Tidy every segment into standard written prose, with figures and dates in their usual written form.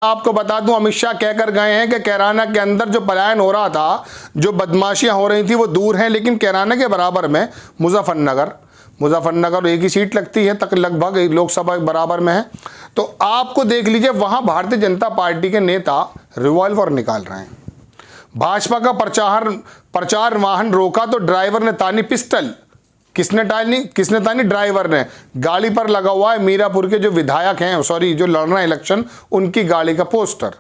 आपको बता दूं, अमित शाह कहकर गए हैं कि कैराना के अंदर जो पलायन हो रहा था, जो बदमाशियां हो रही थी वो दूर हैं, लेकिन कैराना के बराबर में मुजफ्फरनगर एक ही सीट लगती है तक, लगभग लोकसभा बराबर में है। तो आपको देख लीजिए, वहां भारतीय जनता पार्टी के नेता रिवॉल्वर निकाल रहे हैं। भाजपा का प्रचार वाहन रोका तो ड्राइवर ने तानी पिस्टल। किसने तानी? ड्राइवर ने। गाड़ी पर लगा हुआ है मीरापुर के जो विधायक हैं, जो लड़ रहे हैं इलेक्शन, उनकी गाड़ी का पोस्टर।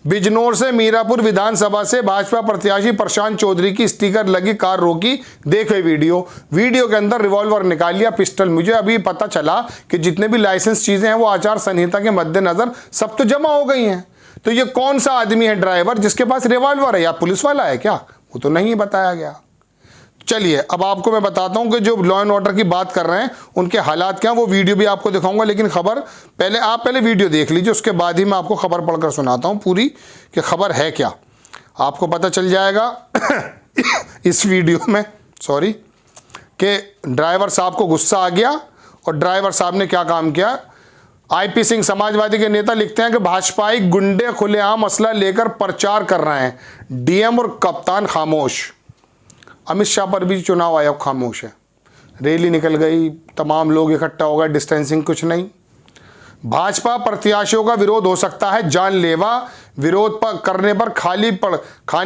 बिजनौर से मीरापुर विधानसभा से भाजपा प्रत्याशी प्रशांत चौधरी की स्टिकर लगी कार रोकी। देखे वीडियो के अंदर रिवॉल्वर निकाल लिया, पिस्टल। मुझे अभी पता चला कि जितने भी लाइसेंस चीजें हैं वो आचार संहिता के मद्देनजर सब तो जमा हो गई हैं। तो ये कौन सा आदमी है ड्राइवर जिसके पास रिवॉल्वर है? या पुलिस वाला है क्या? वो तो नहीं बताया गया। चलिए अब आपको मैं बताता हूं कि जो लॉ एंड ऑर्डर की बात कर रहे हैं उनके हालात क्या, वो वीडियो भी आपको दिखाऊंगा। लेकिन खबर पहले वीडियो देख लीजिए, उसके बाद ही मैं आपको खबर पढ़कर सुनाता हूं पूरी कि खबर है क्या। आपको पता चल जाएगा इस वीडियो में कि ड्राइवर साहब को गुस्सा आ गया और ड्राइवर साहब ने क्या काम किया। IP सिंह समाजवादी के नेता लिखते हैं कि भाजपाई गुंडे खुलेआम असला लेकर प्रचार कर रहे हैं, DM और कप्तान खामोश। अमित शाह पर भी चुनाव आयोग खामोश है। रैली निकल गई, तमाम लोग इकट्ठा हो गए, डिस्टेंसिंग कुछ नहीं। भाजपा प्रत्याशियों का विरोध हो सकता है जानलेवा, विरोध करने पर खानी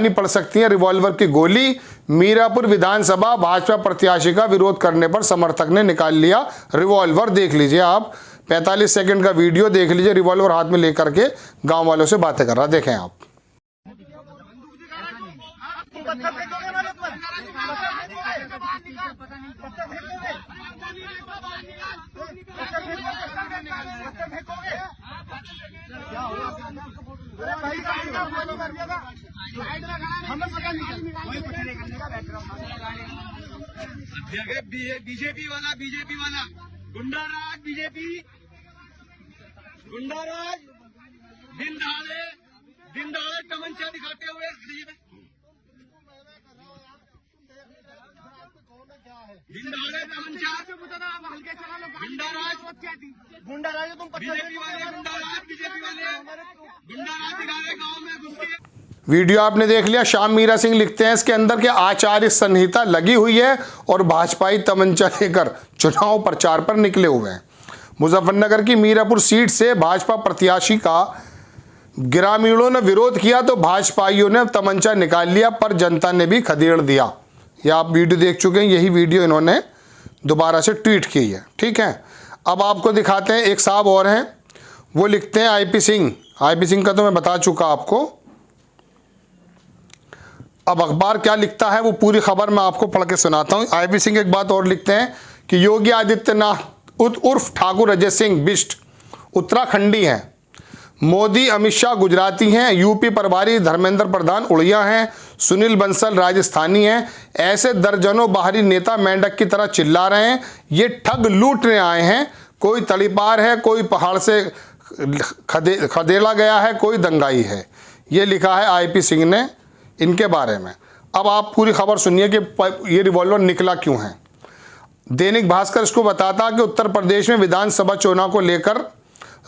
पड़ सकती है रिवॉल्वर की गोली। मीरापुर विधानसभा भाजपा प्रत्याशी का विरोध करने पर समर्थक ने निकाल लिया रिवॉल्वर। देख लीजिए आप, 45 सेकंड का वीडियो देख लीजिए, रिवॉल्वर हाथ में लेकर के गांव वालों से बातें कर रहा। देखें आप। बीजेपी वाला गुंडाराज, गुंडाराज दिन दहाड़े तमंचा दिखाते हुए गुंडाराज तुम बीजेपी वाले गुंडाराज दिखाए गाँव में घुस के। वीडियो आपने देख लिया। श्याम मीरा सिंह लिखते हैं इसके अंदर के आचार्य संहिता लगी हुई है और भाजपाई तमंचा लेकर चुनाव प्रचार पर निकले हुए हैं। मुजफ्फरनगर की मीरापुर सीट से भाजपा प्रत्याशी का ग्रामीणों ने विरोध किया तो भाजपाइयों ने तमंचा निकाल लिया, पर जनता ने भी खदेड़ दिया। यह आप वीडियो देख चुके हैं, यही वीडियो इन्होंने दोबारा से ट्वीट की है। ठीक है, अब आपको दिखाते हैं एक साहब और हैं, वो लिखते हैं IP सिंह का तो मैं बता चुका आपको। अब अखबार क्या लिखता है वो पूरी खबर मैं आपको पढ़ के सुनाता हूँ। IP सिंह एक बात और लिखते हैं कि योगी आदित्यनाथ उर्फ ठाकुर अजय सिंह बिष्ट उत्तराखंडी हैं, मोदी अमित शाह गुजराती हैं, UP प्रभारी धर्मेंद्र प्रधान उड़िया हैं, सुनील बंसल राजस्थानी हैं। ऐसे दर्जनों बाहरी नेता मेंढक की तरह चिल्ला रहे हैं, ये ठग लूटने आए हैं। कोई तड़ीपार है, कोई पहाड़ से खदेड़ा गया है, कोई दंगाई है। ये लिखा है IP सिंह ने इनके बारे में। अब आप पूरी खबर सुनिए कि ये रिवॉल्वर निकला क्यों है। दैनिक भास्कर इसको बताता कि उत्तर प्रदेश में विधानसभा चुनाव को लेकर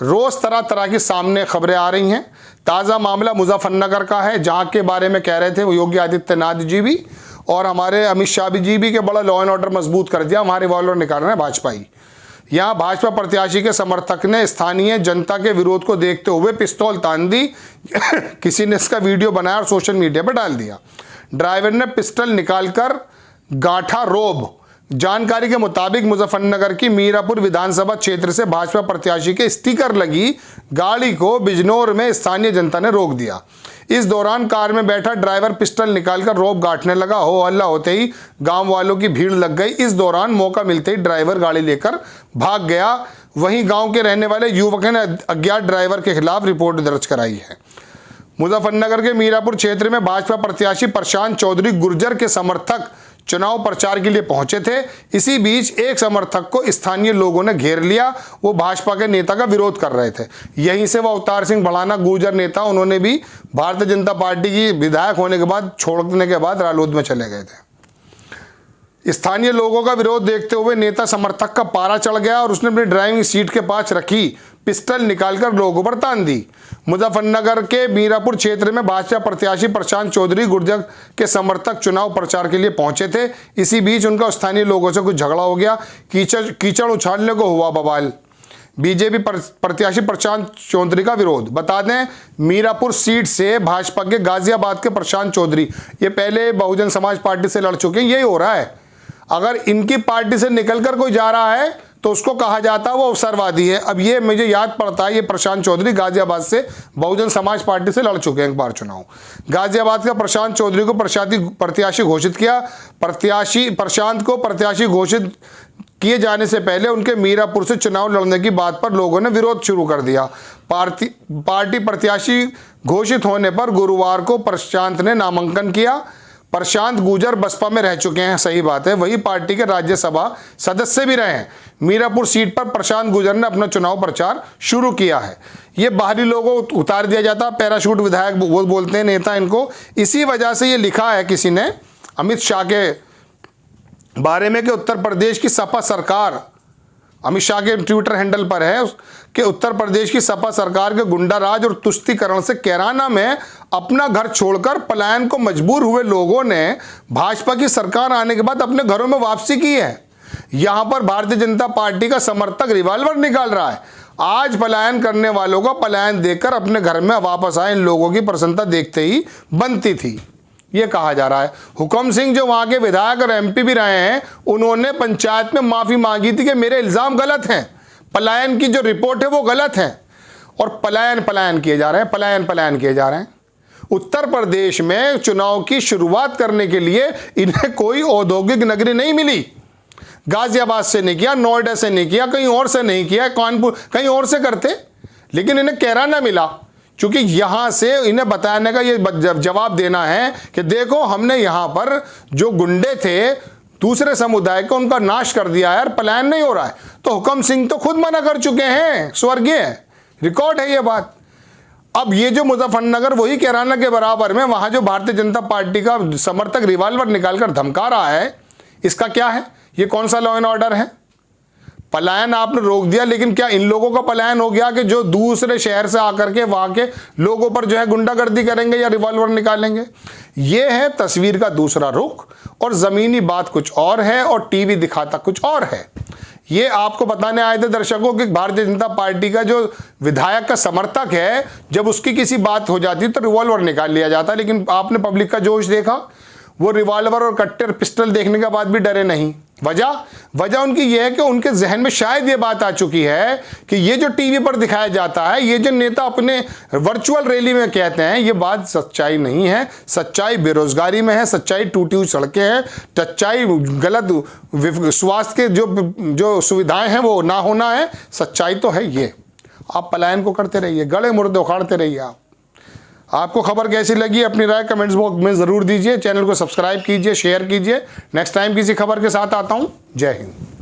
रोज तरह तरह की सामने खबरें आ रही हैं। ताज़ा मामला मुजफ्फरनगर का है, जहां के बारे में कह रहे थे वो योगी आदित्यनाथ जी भी और हमारे अमित शाह जी भी के बड़ा लॉ एंड ऑर्डर मजबूत कर दिया, हमारे रिवॉल्वर निकाल रहे हैं भाजपाई। यहाँ भाजपा प्रत्याशी के समर्थक ने स्थानीय जनता के विरोध को देखते हुए पिस्तौल तान दी। किसी ने इसका वीडियो बनाया और सोशल मीडिया पर डाल दिया। ड्राइवर ने पिस्टल निकालकर गांठा रोब। जानकारी के मुताबिक मुजफ्फरनगर की मीरापुर विधानसभा क्षेत्र से भाजपा प्रत्याशी के स्टिकर लगी गाड़ी को बिजनौर में स्थानीय जनता ने रोक दिया। इस दौरान कार में बैठा ड्राइवर पिस्टल निकालकर रोब गांठने लगा। हो हल्ला होते ही गांव वालों की भीड़ लग गई। इस दौरान मौका मिलते ही ड्राइवर गाड़ी लेकर भाग गया। वहीं गांव के रहने वाले युवक ने अज्ञात ड्राइवर के खिलाफ रिपोर्ट दर्ज कराई है। मुजफ्फरनगर के मीरापुर क्षेत्र में भाजपा प्रत्याशी प्रशांत चौधरी गुर्जर के समर्थक चुनाव प्रचार के लिए पहुंचे थे। इसी बीच एक समर्थक को स्थानीय लोगों ने घेर लिया। वो भाजपा के नेता का विरोध कर रहे थे। यहीं से वो अवतार सिंह भड़ाना गुर्जर नेता, उन्होंने भी भारतीय जनता पार्टी की विधायक होने के बाद छोड़ने के बाद रालोद में चले गए थे। स्थानीय लोगों का विरोध देखते हुए नेता समर्थक का पारा चढ़ गया और उसने अपनी ड्राइविंग सीट के पास रखी पिस्टल निकालकर लोगों पर तान दी। मुजफ्फरनगर के मीरापुर क्षेत्र में भाजपा प्रत्याशी प्रशांत चौधरी गुर्जर के समर्थक चुनाव प्रचार के लिए पहुंचे थे। इसी बीच उनका स्थानीय लोगों से कुछ झगड़ा हो गया। कीचड़ उछालने को हुआ बवाल। बीजेपी प्रत्याशी प्रशांत चौधरी का विरोध। बता दें, मीरापुर सीट से भाजपा के गाजियाबाद के प्रशांत चौधरी, ये पहले बहुजन समाज पार्टी से लड़ चुके हैं। यही हो रहा है, अगर इनकी पार्टी से निकलकर कोई जा रहा है तो उसको कहा जाता है वो अवसरवादी है। अब ये मुझे याद पड़ता है, ये प्रशांत चौधरी गाजियाबाद से बहुजन समाज पार्टी से लड़ चुके हैं एक बार चुनाव। गाजियाबाद का प्रशांत चौधरी को प्रत्याशी घोषित किया। प्रशांत को प्रत्याशी घोषित किए जाने से पहले उनके मीरापुर से चुनाव लड़ने की बात पर लोगों ने विरोध शुरू कर दिया। पार्टी प्रत्याशी घोषित होने पर गुरुवार को प्रशांत ने नामांकन किया। प्रशांत गुर्जर बसपा में रह चुके हैं, सही बात है, वही पार्टी के राज्यसभा सदस्य भी रहे हैं। मीरापुर सीट पर प्रशांत गुर्जर ने अपना चुनाव प्रचार शुरू किया है। ये बाहरी लोगों को उतार दिया जाता, पैराशूट विधायक वो बोलते हैं नेता इनको। इसी वजह से ये लिखा है किसी ने अमित शाह के बारे में कि उत्तर प्रदेश की सपा सरकार, अमित शाह के ट्विटर हैंडल पर है कि उत्तर प्रदेश की सपा सरकार के गुंडाराज और तुष्टीकरण से कैराना में अपना घर छोड़कर पलायन को मजबूर हुए लोगों ने भाजपा की सरकार आने के बाद अपने घरों में वापसी की है। यहां पर भारतीय जनता पार्टी का समर्थक रिवॉल्वर निकाल रहा है। आज पलायन करने वालों को पलायन देखकर अपने घर में वापस आए इन लोगों की प्रसन्नता देखते ही बनती थी, ये कहा जा रहा है। हुकम सिंह जो वहां के विधायक और एमपी भी रहे हैं, उन्होंने पंचायत में माफी मांगी थी कि मेरे इल्जाम गलत हैं, पलायन की जो रिपोर्ट है वो गलत है, और पलायन किए जा रहे हैं, पलायन किए जा रहे हैं। उत्तर प्रदेश में चुनाव की शुरुआत करने के लिए इन्हें कोई औद्योगिक नगरी नहीं मिली। गाजियाबाद से नहीं किया, नोएडा से नहीं किया, कहीं और से नहीं किया, कानपुर कहीं और से करते, लेकिन इन्हें कैराना मिला। क्योंकि यहां से इन्हें बताने का ये जवाब देना है कि देखो हमने यहां पर जो गुंडे थे दूसरे समुदाय को उनका नाश कर दिया यार, पलायन नहीं हो रहा है। तो हुकम सिंह तो खुद मना कर चुके हैं, स्वर्गीय रिकॉर्ड है ये बात। अब ये जो मुजफ्फरनगर वही कैराना के बराबर में, वहां जो भारतीय जनता पार्टी का समर्थक रिवॉल्वर निकालकर धमका रहा है, इसका क्या है? ये कौन सा लॉ एंड ऑर्डर है? पलायन आपने रोक दिया, लेकिन क्या इन लोगों का पलायन हो गया कि जो दूसरे शहर से आकर के वहां के लोगों पर जो है गुंडागर्दी करेंगे या रिवॉल्वर निकालेंगे? ये है तस्वीर का दूसरा रुख, और जमीनी बात कुछ और है और टीवी दिखाता कुछ और है। ये आपको बताने आए थे दर्शकों कि भारतीय जनता पार्टी का जो विधायक का समर्थक है, जब उसकी किसी बात हो जाती तो रिवॉल्वर निकाल लिया जाता, लेकिन आपने पब्लिक का जोश देखा, वो रिवॉल्वर और कट्टर पिस्टल देखने के बाद भी डरे नहीं। वजह उनकी यह है कि उनके जहन में शायद ये बात आ चुकी है कि ये जो टीवी पर दिखाया जाता है, ये जो नेता अपने वर्चुअल रैली में कहते हैं, ये बात सच्चाई नहीं है। सच्चाई बेरोजगारी में है, सच्चाई टूटी हुई सड़कें हैं, सच्चाई गलत स्वास्थ्य के जो सुविधाएं हैं वो ना होना है। सच्चाई तो है ये। आप पलायन को करते रहिए, गले मुर्दे उखाड़ते रहिए। आपको खबर कैसी लगी अपनी राय कमेंट्स बॉक्स में ज़रूर दीजिए। चैनल को सब्सक्राइब कीजिए, शेयर कीजिए। नेक्स्ट टाइम किसी खबर के साथ आता हूं। जय हिंद।